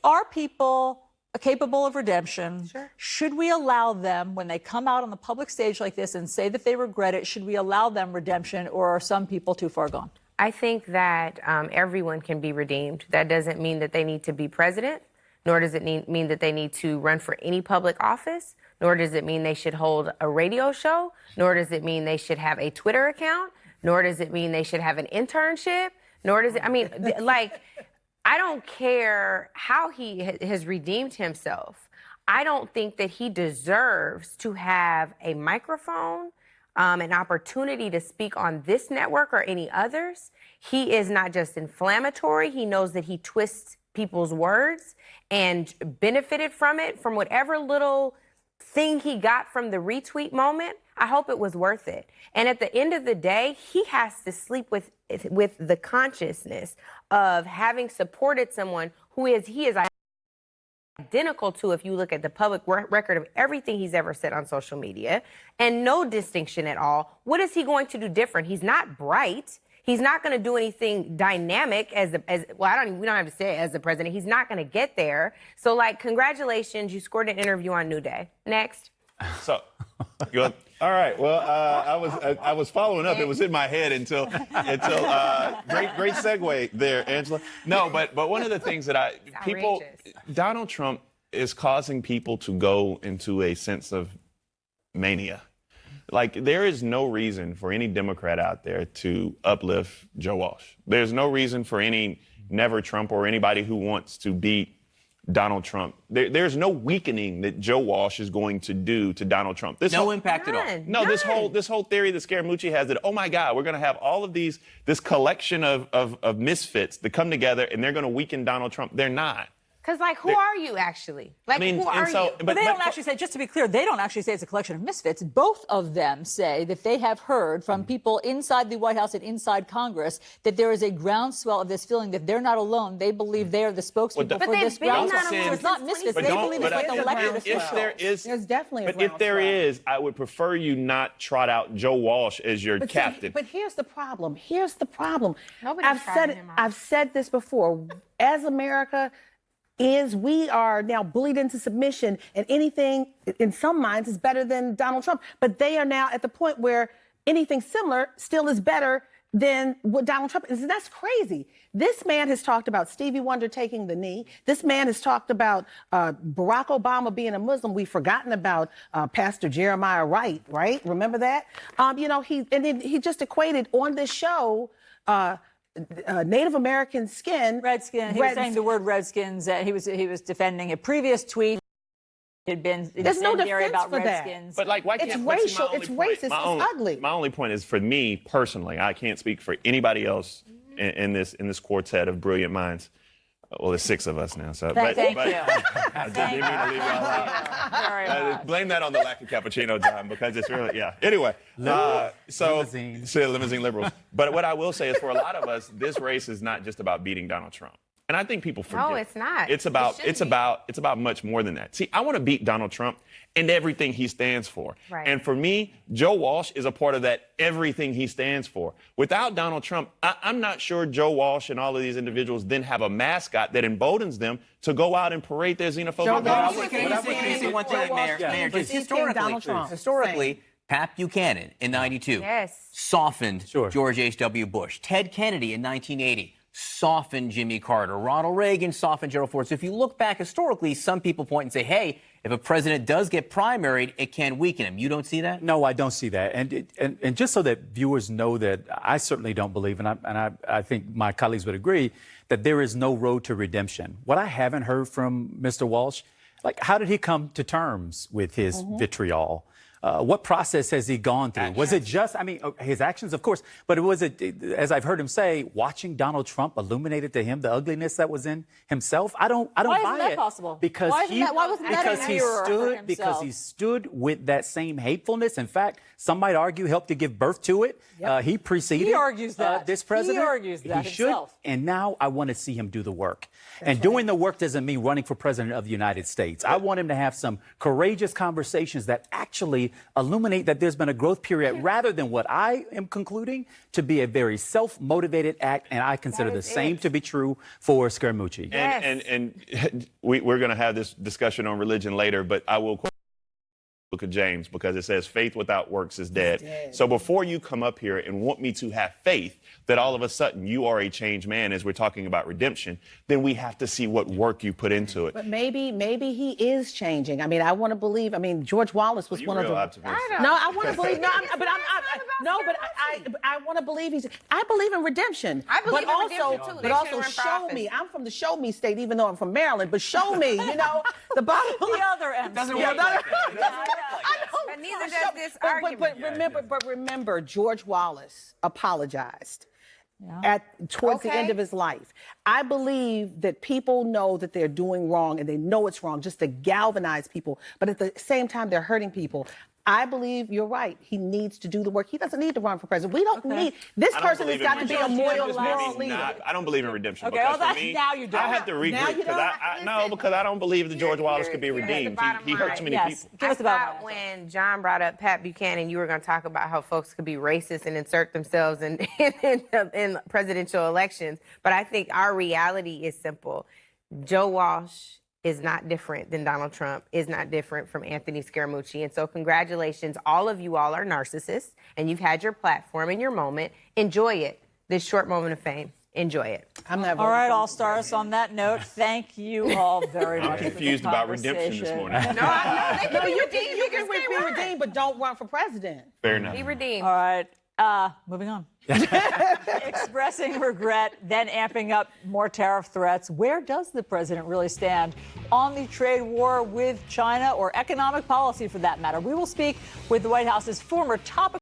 Are people capable of redemption? Sure. Should we allow them, when they come out on the public stage like this and say that they regret it, should we allow them redemption, or are some people too far gone? I think that everyone can be redeemed. That doesn't mean that they need to be president, nor does it mean that they need to run for any public office, nor does it mean they should hold a radio show, nor does it mean they should have a Twitter account, nor does it mean they should have an internship, nor does it, I mean, like, I don't care how he has redeemed himself. I don't think that he deserves to have a microphone, an opportunity to speak on this network or any others. He is not just inflammatory. He knows that he twists people's words and benefited from it, from whatever little thing he got from the retweet moment. I hope it was worth it. And at the end of the day, he has to sleep with the consciousness of having supported someone who he is identical to, if you look at the public record of everything he's ever said on social media, and no distinction at all. What is he going to do different? He's not bright. He's not going to do anything dynamic we don't have to say it as the president. He's not going to get there. So, like, congratulations, you scored an interview on New Day. Next. So, all right. Well, I was following up. It was in my head until great segue there, Angela. No, but one of the things that Donald Trump is causing people to go into a sense of mania. Like, there is no reason for any Democrat out there to uplift Joe Walsh. There's no reason for any Never Trump or anybody who wants to beat Donald Trump. There's no weakening that Joe Walsh is going to do to Donald Trump. No impact at all. No, this whole theory that Scaramucci has that, oh my God, we're going to have all of this collection of misfits that come together and they're going to weaken Donald Trump. They're not. Because, like, who are you actually? Like, who are you? But they don't actually say, just to be clear, they don't actually say it's a collection of misfits. Both of them say that they have heard from people inside the White House and inside Congress that there is a groundswell of this feeling that they're not alone. They believe they are the spokespeople for this groundswell. So it's not misfits. They believe it's like a elected official. There's definitely a groundswell. But if there is, I would prefer you not trot out Joe Walsh as your captain. But here's the problem. I've said this before. As America we are now bullied into submission, and anything in some minds is better than Donald Trump. But they are now at the point where anything similar still is better than what Donald Trump is. And that's crazy. This man has talked about Stevie Wonder taking the knee. This man has talked about Barack Obama being a Muslim. We've forgotten about Pastor Jeremiah Wright, right? Remember that? He just equated on this show Native American skin. Redskin. He was saying the word Redskins. He was defending a previous tweet. Had been There's no defense about for Redskins. that. But, like, why can't? It's racial. It's racist. It's ugly. My only point is, for me personally, I can't speak for anybody else in this quartet of brilliant minds. Well, there's 6 of us now. So, thank you. I didn't mean to leave y'all out. Blame that on the lack of cappuccino time, because it's really, yeah. Anyway, limousine liberals. But what I will say is, for a lot of us, this race is not just about beating Donald Trump. And I think people forget. No, it's not. It's about much more than that. See, I want to beat Donald Trump and everything he stands for. Right. And for me, Joe Walsh is a part of that everything he stands for. Without Donald Trump, I'm not sure Joe Walsh and all of these individuals then have a mascot that emboldens them to go out and parade their xenophobic. Can you say one thing, Mayor? Just historically, Pat Buchanan in '92 softened George H.W. Bush. Ted Kennedy in 1980 softened Jimmy Carter. Ronald Reagan softened Gerald Ford. So if you look back historically, some people point and say, hey, if a president does get primaried, it can weaken him. You don't see that? No, I don't see that. And just so that viewers know that I certainly don't believe, and I think my colleagues would agree, that there is no road to redemption. What I haven't heard from Mr. Walsh, like, how did he come to terms with his vitriol? What process has he gone through? Was it just, his actions, of course, but was it, as I've heard him say, watching Donald Trump illuminated to him the ugliness that was in himself? I don't buy it. Why isn't that possible? Because he stood with that same hatefulness. In fact, some might argue helped to give birth to it. He preceded. He argues that. This president. He argues that himself. And now I want to see him do the work. Doing the work doesn't mean running for president of the United States. I want him to have some courageous conversations that actually illuminate that there's been a growth period rather than what I am concluding to be a very self-motivated act. And I consider the same to be true for Scaramucci. And we're going to have this discussion on religion later, but I will quote Book of James, because it says faith without works is dead. So before you come up here and want me to have faith that all of a sudden you are a changed man as we're talking about redemption, then we have to see what work you put into it. But maybe he is changing. I mean, I want to believe. I mean, George Wallace was one of the. I want to believe. I want to believe he's. I believe in redemption. I believe in redemption too. But also show me. I'm from the show me state, even though I'm from Maryland. But show me. You know, the bottom. The other end. Doesn't work like that. But neither does this argument. But remember, George Wallace apologized towards the end of his life. I believe that people know that they're doing wrong and they know it's wrong just to galvanize people. But at the same time, they're hurting people. I believe you're right. He needs to do the work. He doesn't need to run for president. We don't need this person has got to be a moral leader. I don't believe in redemption. Okay, because well, for me, now you do. I have to regroup because I don't believe that George Wallace could be redeemed. He hurt too many people. Give us the bottom line. When John brought up Pat Buchanan, you were going to talk about how folks could be racist and insert themselves in presidential elections. But I think our reality is simple. Joe Walsh is not different than Donald Trump, is not different from Anthony Scaramucci. And so congratulations, all of you all are narcissists, and you've had your platform and your moment. Enjoy it, this short moment of fame. Enjoy it. All right, All Stars, on that note, thank you all very much. I'm confused about redemption this morning. You can be redeemed, but don't run for president. Fair enough. Be redeemed. All right, moving on. Expressing regret, then amping up more tariff threats. Where does the president really stand on the trade war with China or economic policy for that matter? We will speak with the White House's former top